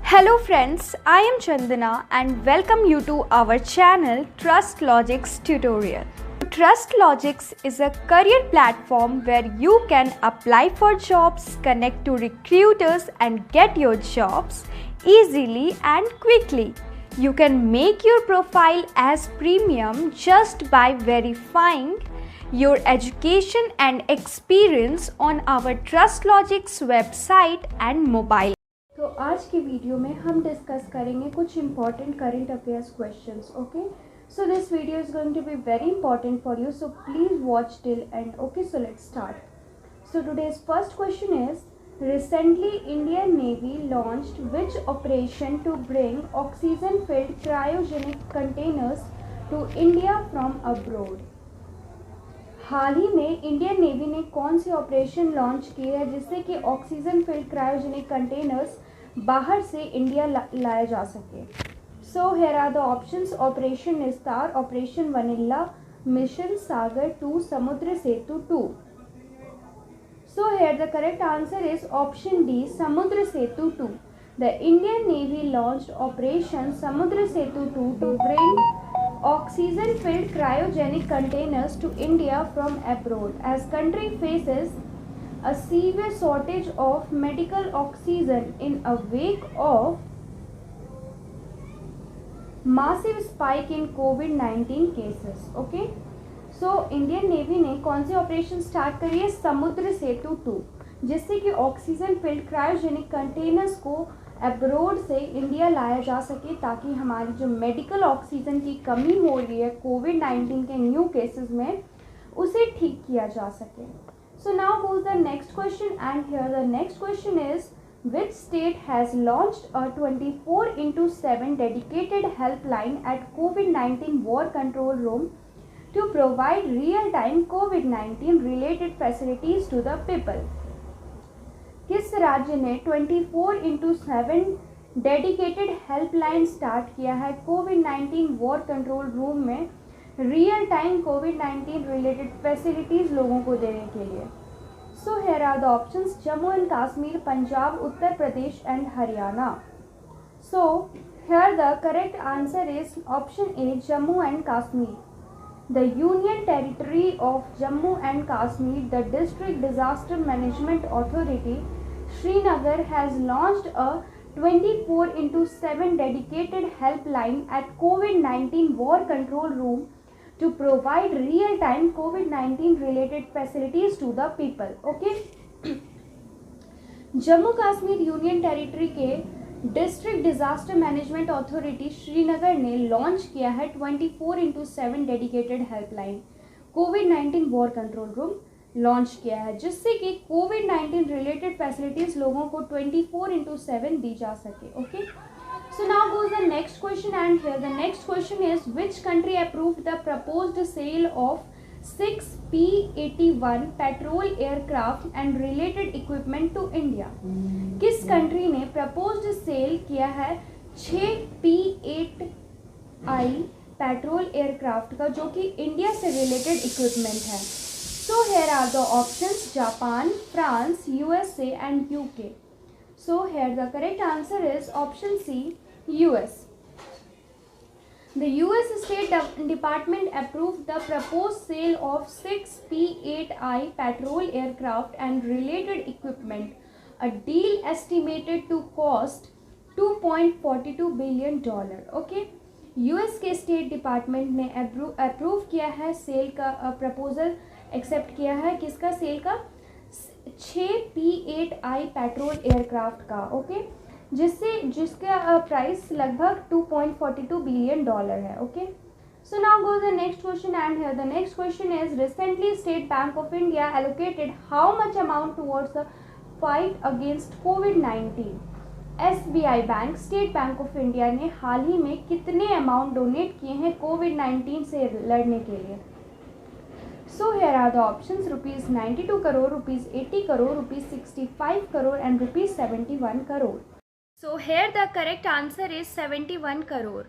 Hello friends, I am Chandana and welcome you to our channel Trust Logics tutorial. Trust Logics is a career platform where you can apply for jobs, connect to recruiters and get your jobs easily and quickly. You can make your profile as premium just by verifying your education and experience on our Trust Logics website and mobile. तो आज की video में हम discuss करेंगे कुछ important current affairs questions. Okay, so this video is going to be very important for you, so please watch till end. Okay, so let's start. So today's first question is, recently Indian Navy launched which operation to bring oxygen filled cryogenic containers to India from abroad? हाल ही में Indian navy ने कौन सी operation launch की है जिससे कि oxygen field cryogenic containers बाहर से इंडिया लाया जा सके? So here are the options. Operation Nistar, operation vanilla, mission Sagar 2, Samudra Setu 2. So here the correct answer is option D, Samudra Setu 2. The Indian Navy launched Operation Samudra Setu 2 to bring oxygen-filled cryogenic containers to India from abroad, as country faces a severe shortage of medical oxygen in a wake of massive spike in COVID-19 cases. Okay, so Indian Navy ने कौन सी operation start करी है? समुद्र सेतु 2, जिससे कि oxygen field cryogenic containers को abroad से India लाया जा सके ताकि हमारी जो मेडिकल ऑक्सीजन की कमी हो रही है कोविड-19 के न्यू केसेस में उसे ठीक किया जा सके. सो now goes the next question and here the next question is, which state has launched a 24/7 dedicated helpline at COVID-19 war control room to provide real-time COVID-19 related facilities to the people? किस राज्य ने 24/7 dedicated helpline start किया है कोविड-19 war control room में real time कोविड-19 related facilities लोगों को देने के लिए? So here are the options. Jammu and Kashmir, Punjab, Uttar Pradesh and Haryana. So here the correct answer is option A, Jammu and Kashmir. The Union Territory of Jammu and Kashmir, the District Disaster Management Authority, Srinagar has launched a 24/7 dedicated helpline at COVID-19 War Control Room to provide real-time COVID-19 related facilities to the people. Okay. Jammu Kashmir union territory के district disaster management authority Srinagar ने launch किया है 24/7 dedicated helpline कोविड-19 war control room launch किया है, जिससे कि कोविड-19 related facilities लोगों को 24/7 दी जा सके. Okay, so now goes the next question and here the next question is, which country approved the proposed sale of 6 P-81 patrol aircraft and related equipment to India? किस कंट्री ने proposed sale किया है 6 P-8I petrol aircraft का, जो कि India से related equipment है? So here are the options, Japan, France, USA and UK. So here the correct answer is option C, US. The US State Department approved the proposed sale of 6 P-8I patrol aircraft and related equipment, a deal estimated to cost $2.42 billion. Okay, US के state department ने approve किया है cell का proposal accept किया है किसका? Cell का 6 P-8I petrol aircraft का. ओके, जिसका प्राइस लगभग $2.42 बिलियन है. Okay, so now goes the next question and here the next question is, recently state bank of India allocated how much amount towards the fight against covid? SBI bank, state bank of India ने हाल ही में कितने amount donate किए हैं कोविड-19 से लड़ने के लिए? So here are the options, ₹92 crore, ₹80 crore, ₹65 crore and ₹71 crore. So here the correct answer is 71 crore.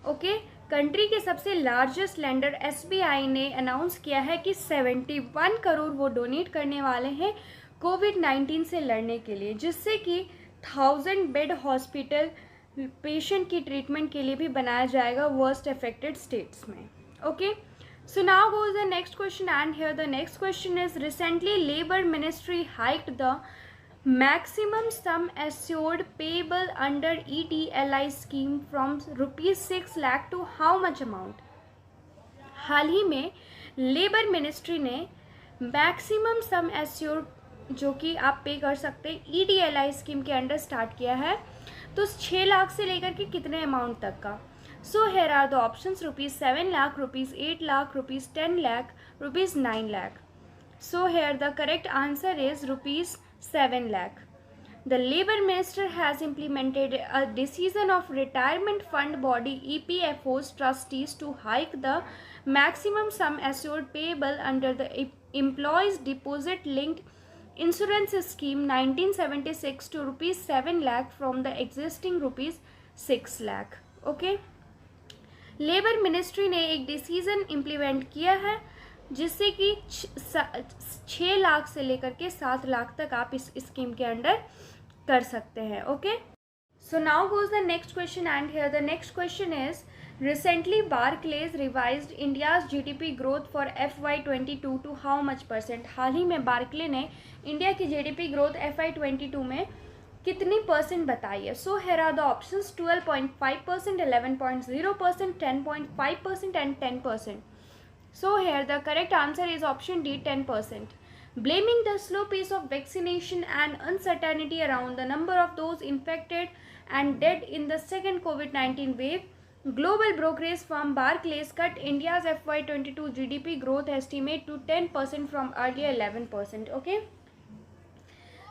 Okay, country के सबसे लार्जेस्ट लेंडर SBI ने अनाउंस किया है कि 71 करोड़ वो डोनेट करने वाले हैं कोविड-19 से लड़ने के लिए, जिससे कि 1000 बेड हॉस्पिटल पेशेंट की ट्रीटमेंट के लिए भी बनाया जाएगा वर्स्ट अफेक्टेड स्टेट्स में. Okay, so now goes the next question, and here the next question is, recently Labour Ministry hiked the maximum sum assured payable under ETLI scheme from rupees 6 lakh to how much amount? हाल ही में labour ministry ने maximum sum assured जो कि आप पे कर सकते हैं ETLI स्कीम के अंडर स्टार्ट किया है, तो 6 लाख से लेकर के कितने अमाउंट तक का. So here are the options, ₹7 lakh, ₹8 lakh, ₹10 lakh, ₹9 lakh. So here the correct answer is ₹7 lakh. The Labour Minister has implemented a decision of Retirement Fund Body EPFO's trustees to hike the maximum sum assured payable under the Employees Deposit Linked Insurance Scheme 1976 to ₹7 lakh from the existing ₹6 lakh. Okay? Labour ministry ने एक decision implement किया है जिससे कि 6 लाख से लेकर के 7 लाख तक आप इस स्कीम के अंडर कर सकते हैं. Okay, so now goes the next question, and here the next question is, recently Barclays revised India's GDP growth for FY22 to how much %? हाल ही में बार्कले ने इंडिया की जीडीपी ग्रोथ FY22 में कितनी % बताई है. So here are the options, 12.5%, 11.0%, 10.5% and 10%. So here the correct answer is option D, 10%. Blaming the slow pace of vaccination and uncertainty around the number of those infected and dead in the second COVID-19 wave, global brokerage firm Barclays cut India's FY22 GDP growth estimate to 10% from earlier 11%. Okay?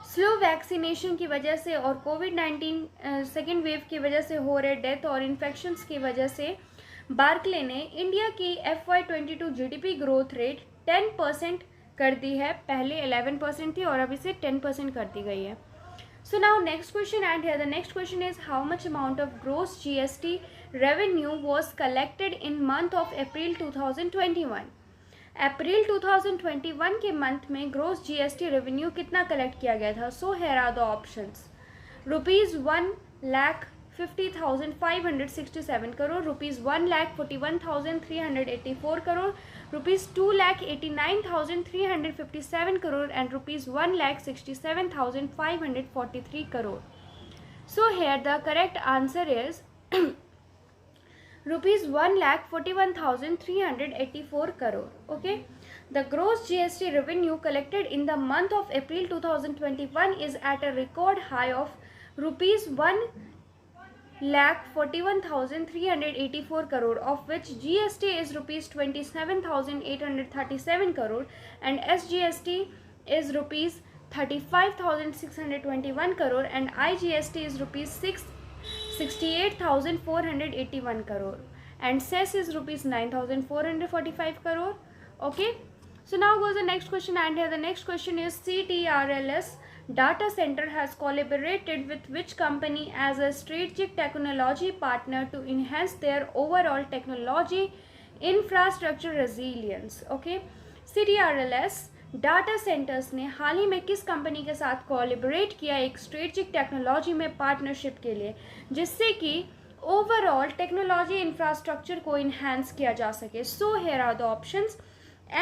Slow vaccination की वजह से और कोविड-19 second wave की वजह से हो रहे death और इन्फेक्शंस की वजह से बार्कले ने इंडिया की FY22 जीडीपी ग्रोथ रेट 10% कर दी है. पहले 11% थी और अब इसे 10% कर दी गई है. So now next question, and here the next question is, how much amount of gross GST revenue was collected in month of April 2021? April 2021 के मंथ में ग्रोस GST रेवेन्यू कितना कलेक्ट किया गया था. So here are the options, ₹1,50,567 crore, ₹1,41,384 crore, ₹2,89,357 crore and ₹1,67,543 crore. So here the correct answer is ₹1,41,384 crore. Okay, the gross GST revenue collected in the month of April 2021 is at a record high of ₹1,41,384 crore, of which GST is ₹27,837 crore and SGST is ₹35,621 crore and IGST is ₹68,481 crore and cess is ₹9,445 crore. Okay, so now goes the next question, and here the next question is, CTRLS data center has collaborated with which company as a strategic technology partner to enhance their overall technology infrastructure resilience. Okay, CTRLS data centres ने हाल ही में किस company के साथ collaborate किया एक strategic technology में partnership के लिए, जिससे कि ओवरऑल टेक्नोलॉजी इंफ्रास्ट्रक्चर को इन्हांस किया जा सके. So here are the options,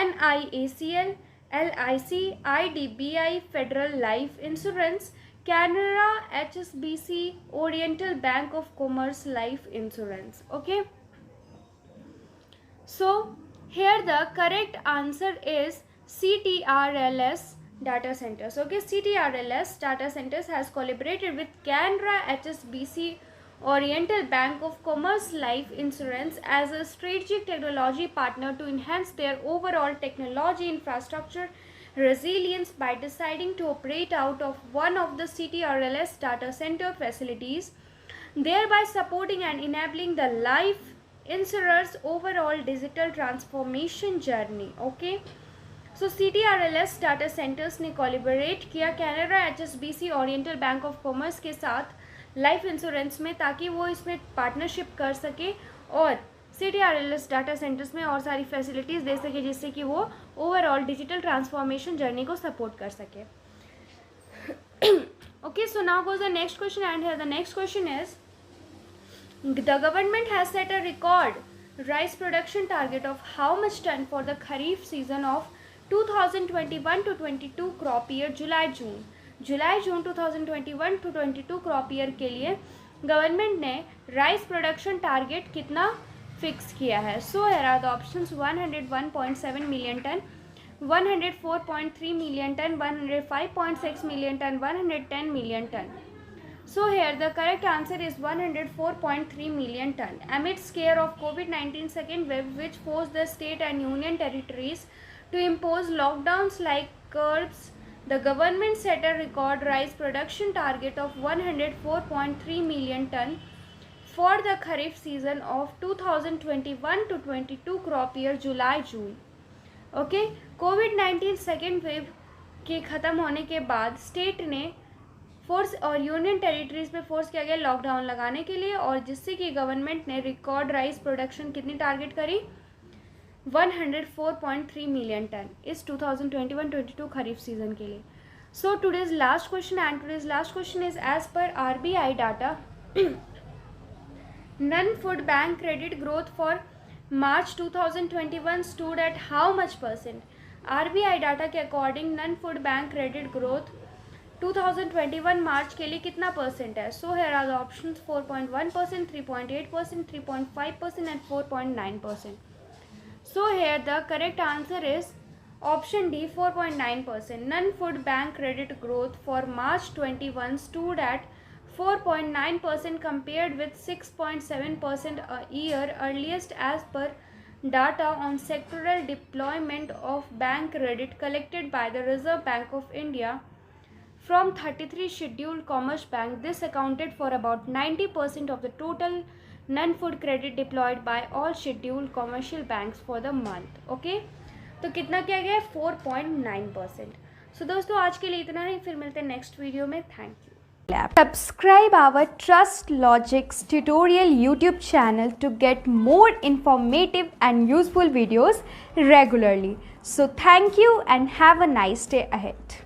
NIACL, LIC, IDBI, federal life insurance, Canara, HSBC, oriental bank of commerce life insurance. Okay, so here the correct answer is CTRLS data centers. Okay, CTRLS data centers has collaborated with Canara, HSBC, Oriental Bank of Commerce Life Insurance as a strategic technology partner to enhance their overall technology infrastructure resilience by deciding to operate out of one of the CTRLS data center facilities, thereby supporting and enabling the life insurers' overall digital transformation journey. Okay, so CTRLS data centres ने collaborate किया Canara, HSBC, oriental bank of commerce के साथ life insurance में, ताकि वो इसमें partnership कर सके और CTRLS डाटा सेंटर्स में और सारी फैसिलिटीज़ दे सके, जिससे कि वो ओवरऑल डिजिटल ट्रांसफॉर्मेशन जर्नी को सपोर्ट कर सके. Okay, so now goes the next question, and here the next question is, The government has set a record rice production target of how much ton for the Kharif season of 2021 to 22 crop year July-June 2021 to 22 crop year के लिए government ने rice production target कितना fix किया है. So here are the options 101.7 million ton, 104.3 million ton, 105.6 million ton, 110 million ton. So here the correct answer is 104.3 million ton. Amid scare of COVID-19 second wave, which forced the state and union territories to impose lockdowns like curbs, the government set a record rice production target of 104.3 million ton for the Kharif season of 2021 to 22 crop year July-June. Okay, COVID-19 second wave के ख़त्म होने के बाद state ने force और union territories पे force किया गया लॉकडाउन लगाने के लिए, और जिससे कि गवर्नमेंट ने रिकॉर्ड राइस प्रोडक्शन कितनी टारगेट करी 104.3 मिलियन टन इस 2021-22 खरीफ सीजन के लिए. So today's last question and today's last question is as per RBI data non food bank credit growth for March 2021 stood at how much percent. RBI data के according non food bank credit growth 2021 March के लिए कितना percent है. So here are the options 4.1%, 3.8%, 3.5% and 4.9%. So here the correct answer is option D 4.9%. Non food bank credit growth for March 21 stood at 4.9% compared with 6.7% a year earliest as per data on sectoral deployment of bank credit collected by the Reserve Bank of India from 33 scheduled commerce banks. This accounted for about 90% of the total non-food credit deployed by all scheduled commercial banks for the month. Okay, तो कितना किया गया है 4.9%. सो दोस्तों आज के लिए इतना ही, फिर मिलते हैं नेक्स्ट वीडियो में. Thank you. Subscribe our Trust Logics tutorial YouTube channel to get more informative and useful videos regularly. So thank you and have a nice day ahead.